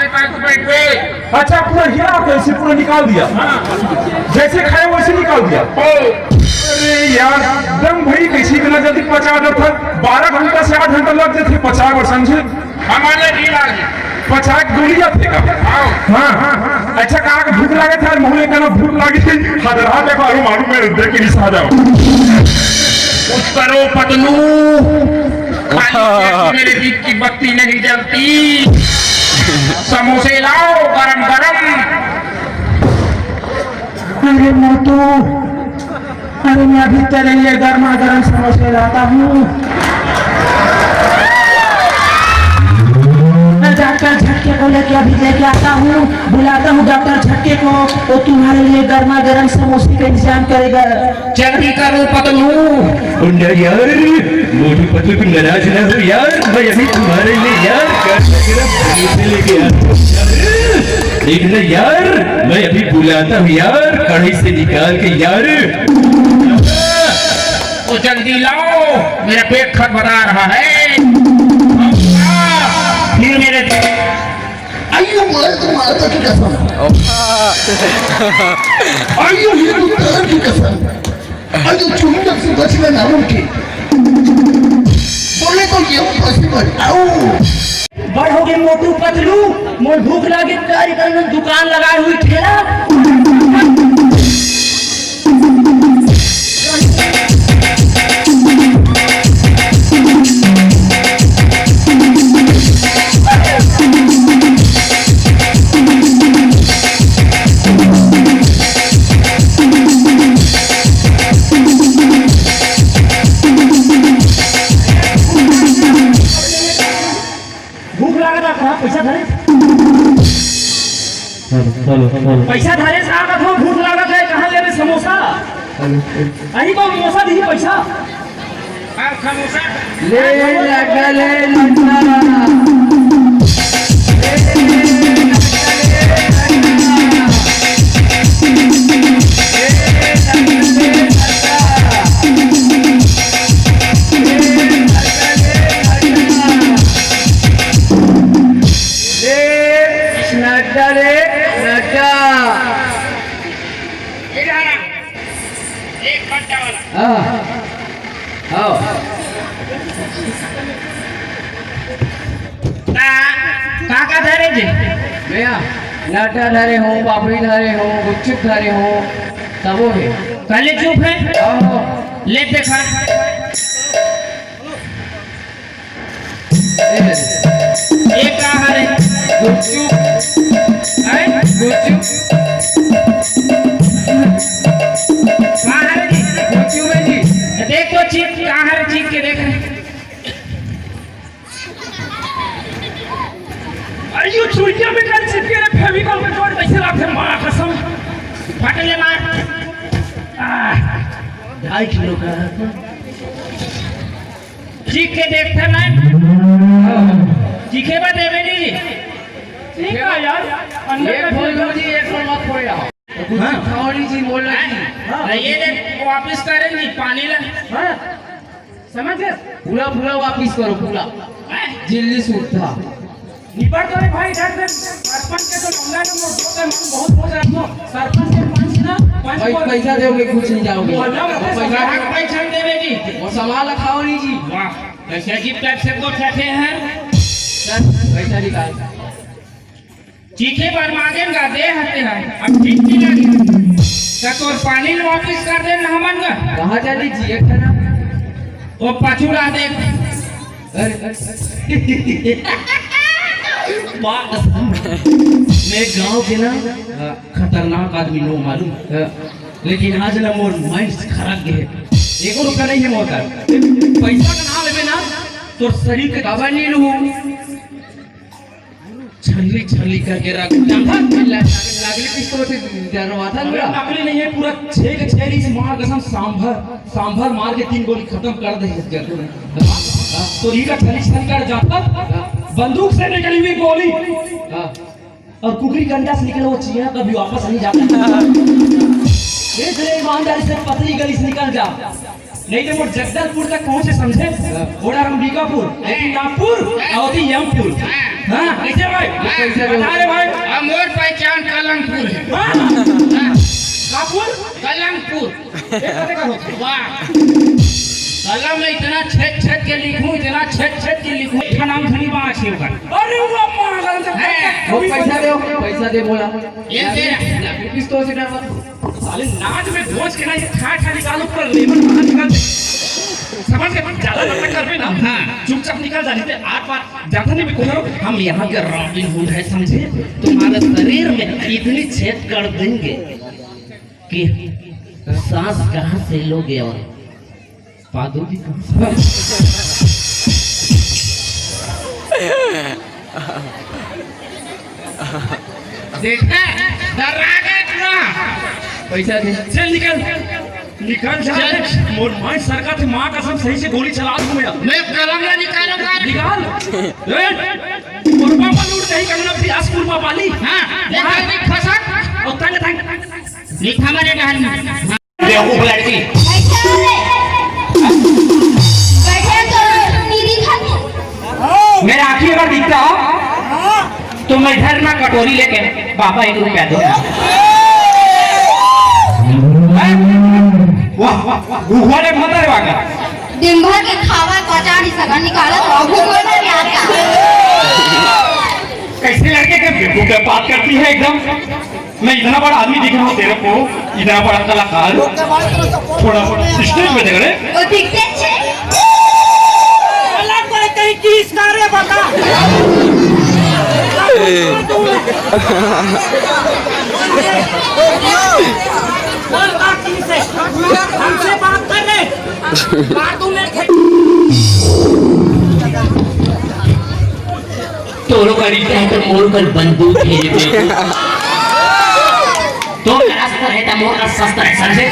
पे बैठ पे। अच्छा पूरा हिला के ऐसे पूरा निकाल दिया, जैसे खाए वैसे निकाल दिया। अरे यार दम भाई कैसी बिना जल्दी पचा दो था, 12 घंटा से 8 घंटा लग जाते 50 और समझे हमारे भी लागे 50 गोलियां थे का। हाँ अच्छा कहा कि भूख लगे था मुँह में भूख लगी थी हदरा देखो अरे मालूम में देख के निशा जाओ कुछ करो पतलू, खाली मेरे दीप की बत्ती नहीं जलती। समोसे लाओ गरम गरम। अरे मोटू, अरे मैं अभी तेरे लिए गर्मा गर्म समोसे लाता हूँ। मैं डॉक्टर झटके को लेके अभी लेके आता हूँ, बुलाता हूँ डॉक्टर झटके को, वो तुम्हारे लिए गर्मा गर्म समोसे का इंतजाम करेगा। जल्दी करो पतलू। यार मोटू पतलू तुम नाराज ना हो यार, मैं अभी तुम्हारे लिए यार समोसे लेके आता। देखना यार मैं अभी बुलाता हूँ यार कढ़ाई से निकाल के यार। तो जल्दी लाओ, मेरा पेट खटखटा रहा है। फिर मेरे अयो माता की कसम, अयो हिंदुस्तान की कसम, अयो चुंबक से बचना नामुमकिन। बोले तो ये पॉसिबल। आओ बढ़ोगे मोटू पतलू, मोर भूख लागे कार्यक्रम में दुकान लगाए हुई ठेला। पैसा धरे साहब हो, भूख लागत है, कहाँ ले रहे समोसा? अही को समोसा दी पैसा समोसा ले लगा ले लगा। काका धरे जी भैया नाटा धरे हो, पापड़ी धरे हो, गुपचुप धरे हो, सबो है। पहले चुप है, ले देखा एक कहा है गुपचुप है, गुपचुप कहाँ है जी? गुपचुप है जी, देखो चीप कहाँ है, चीप के देख रहे। अयो चुइया में कर चिपके रे, फेविकॉल में जोड़ कैसे रखे मां कसम फटले मार 2.5 किलो का चीख के देखते ना, चीखे बा देवे जी। ठीक है यार, अंदर एक बोल दो जी, एक बोल मत खोया। हां खाओली जी बोल रही जी, ये देख वापस करें जी पानी ला। हां समझ गए, पूरा पूरा वापिस करो, पूरा जिल्ली सूट था निपट तो रे भाई इधर से सरपंच के तो लंगा ने बहुत बोल रहा हूं, सरपंच के पांच ना भाई पैसा दोगे कुछ नहीं जाओगे, पैसा पैसा देवे जी और सामान रखाओ नहीं जी। वाह ऐसे अजीब टाइप से तो ठहरे हैं। पैसा निकाल चीखे पर मांगेगा दे हते हैं, अब ठीक नहीं लगे तो पानी वापस कर दे ना हमन का। कहाँ जा लीजिए खाना वो पछुड़ा दे। मैं गांव के ना खतरनाक आदमी नो मालूम, लेकिन आज ना मोर माइंड खराब है। एको रुपया नहीं है मोता, पैसा का नाम लेवे ना तो शरीर के दवा नहीं लूं, छल्ली छल्ली करके रख लागले पिस्तौल से डरवा था ना। नकली नहीं है, पूरा 6 के 6 से मार कसम सांभर मार के 3 गोली खत्म कर दे। तो ये का छली छली कर जाता, बंदूक से निकली हुई गोली और कुकरी कंडा से निकला वो चिया कभी वापस नहीं जाता। इसलिए ईमानदारी से पतली गली से निकल जा, नहीं तो वो जगदलपुर तक पहुंचे समझे ओड़ा अंबिकापुर लेकिन नागपुर और यमपुर हाँ कैसे भाई बता रे भाई मोर पहचान कलमपुर है नागपुर कलमपुर कहते का होता वाह कलम में इतना छेद छेद के लिखूं इतना छेद छेद के लिखूं इसका नाम धनी बाँच है उसका अरे वो पागल से वो पैसा दे बोला ये तेरा किस तो से डरवा साले नाच में घोष के ना ये खा निकालो पूरा लेबर बाहर निकाल दे समझ के ज्यादा नाटक कर पे ना हाँ। चुपचाप निकल जाने से आर पार जाता नहीं भी करो हम यहाँ के रॉबिन हुड है समझे तुम्हारे शरीर में इतनी छेद कर देंगे कि सांस कहाँ से लोगे और पादोगी कहाँ देखा डरागे ना पैसा दे चल निकल जा मोर मां सरकार थे मां कसम सही से गोली चला दूं मैं कलम ना निकालूंगा निकाल कुर्बा पर लूट नहीं करना फिर स्कूल में वाली हाँ देखा नहीं खसक और तंग तंग लिखा मेरे डाल में बेवकूफ लड़की मेरा आँखी अगर दिखता हो तो मैं इधर ना कटोरी लेके बाबा 1 रुपया दो वाह वाह गुहा ने मत रे बाका दिन भर के खावा पचाड़ी सगा निकाला तो भूख में याद का कैसे लड़के के बेवकूफ पे बात करती है एकदम मैं इतना बड़ा आदमी दिख रहा हूँ तेरे को इतना बड़ा कलाकार थोड़ा स्टेज पे देख रहे वो दिखते छे अलग करे कहीं किस करे बता हमसे बात कर रहे बातों में तोरो का रीता है तो मोर पर बंदूक है तो रास्ता है तो मोर का शस्त्र है समझे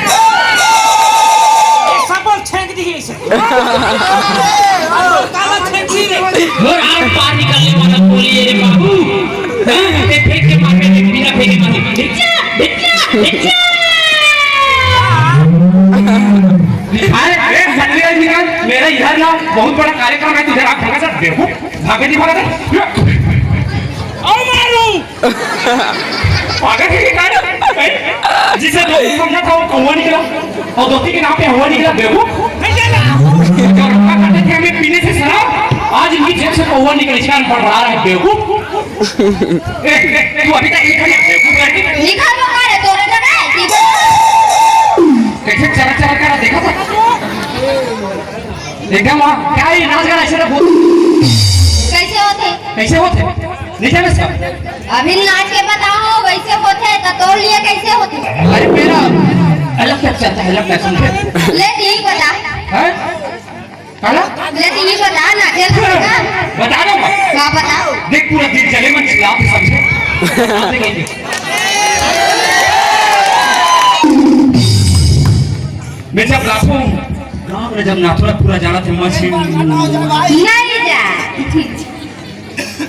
सबल छेंक दिए इसे काला छेंक दिए मोर आर पार निकलने वाला बोलिए रे बाबू ते फेंक के मार के बिना फेंके मार भिक्षा भिक्षा भिक्षा अरे भटके निकल मेरा इधर ना बहुत बड़ा कार्यक्रम है तुझे आप भागा सर देखो भागे नहीं भागा और मारू पागल है क्या जिसे दो समझा था वो कौवा निकला और दोस्ती के नाम पे हुआ निकला बेवकूफ जो रखा करते थे हमें पीने से शराब आज इनकी जेब से कौवा निकल इसका पड़ रहा है बेवकूफ तू अभी तक बेवकूफ लड़की लिखा तो करे तोरे तो नहीं कैसे चला चला कर देखा था देखा वहाँ क्या ये नाच गाना ऐसे बहुत कैसे होते कैसे होते नीचे में सब अभी नाच के बताओ वैसे होते तो तोड़ लिए कैसे होते अरे मेरा अलग क्या चलता है अलग क्या समझे ले यही बता हैं काला ले यही बता ना खेल का बता दो क्या बताओ देख पूरा दिन चले मन चिल्ला आप समझे मैं जब लाखों गाँव में जब नाथुरा पूरा जाना था मछली नहीं जा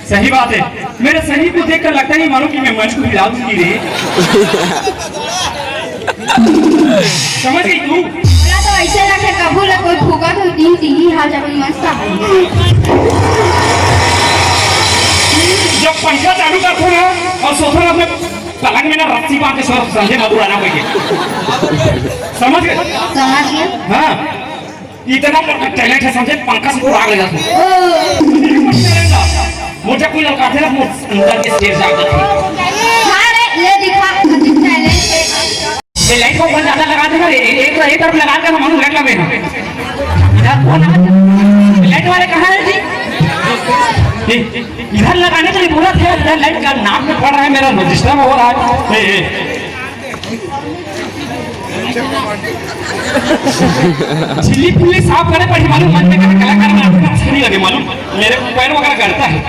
सही बात है मेरे सही को देखकर लगता नहीं मानो कि मैं मंच को हिला दूंगी रे समझ गई तू बोला तो ऐसे रखे कबूल है कोई फूका तो तीन तीन ही हाल जब मस्त है जब पैसा चालू करते हैं और सोचो ना अपने पलंग में ना रस्सी बांध के सब समझे ना उड़ाना कोई समझ गए समझ गए हाँ इतना टैलेंट है समझे पंखा से उड़ा लेगा तू मुझे कोई लड़का थे ना अंदर के स्टेज जाकर हाँ रे ले दिखा अधिक टैलेंट है ये लाइट को बहुत ज्यादा लगा देगा एक तरफ लगा कर हम लग लगे लाइट वाले कहाँ है जी इधर लगाने के लिए बोला था इधर लाइट का नाक में पड़ रहा है मेरा डिस्टर्ब हो रहा है चिल्ली पुल्ली साफ करे पर मालूम मन में कलाकार में आपको अच्छा नहीं लगे मालूम मेरे पैर वगैरह करता है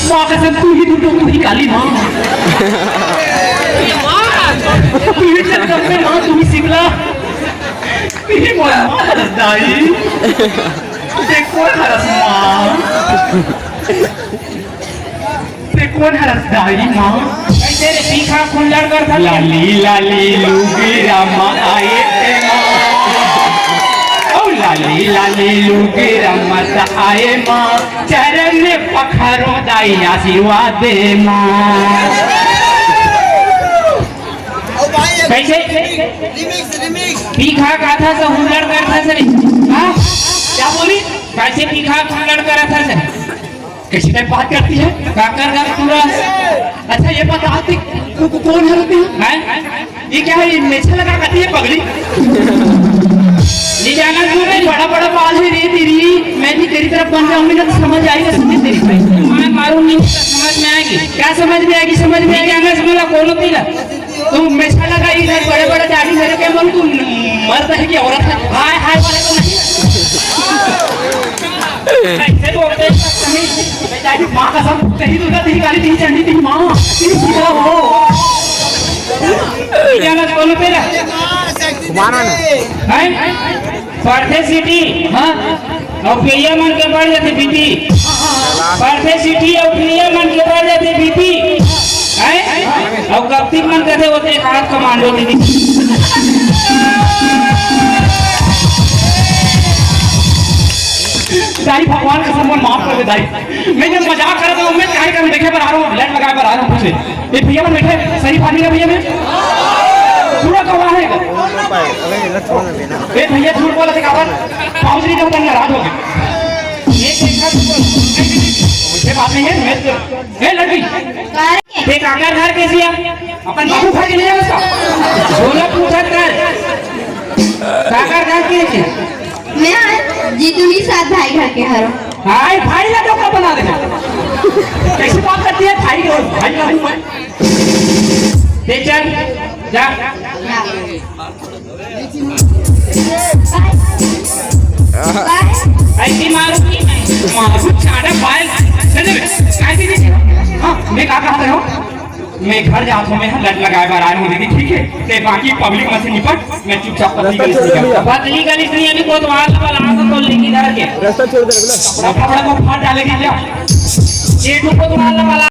माँ कसम तू ही तो पूरी काली माँ तू ही चल कर माँ तू ही सिमला मोर दाई ते कोण हरस मां ते कोण हरस दाई मां कैसे रे पीखा खुल्लड़ कर था लाली लाली लूगी रामा आए ते मां ओ लाली लाली लूगी रामा आए मां चरण में पखारो दाई आशीर्वाद दे मां कैसे पीखा गाथा से हुल्लड़ करता सर हाँ क्या बोली कैसे पीखा हुल्लड़ करा था सर कैसी टाइप बात करती है काकर का पूरा अच्छा ये बताती कौन है ये क्या है ये मेछा लगा करती है पगड़ी नहीं जाना क्यों नहीं बड़ा बड़ा बाल है रे तेरी मैं भी तेरी तरफ बन जाऊंगी ना तो समझ आएगा समझ तेरी मैं मारूंगी समझ में आएगी क्या समझ में आएगी समझ में आएगी समझ कौन होती है तुम मेछा लगा इधर बड़े बड़े दाढ़ी मेरे क्या बोल तुम मर्द है कि औरत है हाय हाय वाले तो नहीं ऐसे बोलते हैं बेचारी माँ का सब तेरी दुर्गा तेरी काली तेरी चंडी तेरी माँ तेरी सीता हो जाना बोलो तेरा तुम्हारा ना पढ़ते सिटी हाँ और प्रिया मन के बढ़ जाते बीती पढ़ते सिटी और प्रिया मन के बढ़ जाते बीती और गप्ती मन कहते होते हाथ कमांडो दीदी दाई भगवान का सम्मान माफ कर दे दाई मैं जब मजाक कर रहा हूँ मैं क्या कर देखे पर आ रहा हूँ लाइट लगा कर आ रहा हूँ पूछे ये भैया में बैठे शरीफ आदमी का भैया में पूरा गवाह है ये भैया झूठ बोला थे काबर पाँच नहीं जब नाराज हो गए ये बात नहीं है मैं लड़की देख आकर घर कैसी है अपन बाबू खा के ले जाओ उसका बोला पूछा कर काकर घर कैसे मैं जीतू के साथ भाई घर के हर हाय भाई ना तो कब बना देगा कैसी बात करती है भाई और भाई का हूं मैं ले चल जा ऐसी मारूंगी मारू चाड़ा बाल चले ऐसी नहीं हां मैं क्या कह रहा हूं मैं घर जाता हूं मैं लट लगाए बार आया हूं दीदी ठीक है ते बाकी पब्लिक में से निपट मैं चुपचाप पतली गली से निकल पतली गली से यानी कोतवाल वाला आके तो लेके घर के रास्ता छोड़ दे बड़ा को फाड़ डालेगी क्या ये कोतवाल वाला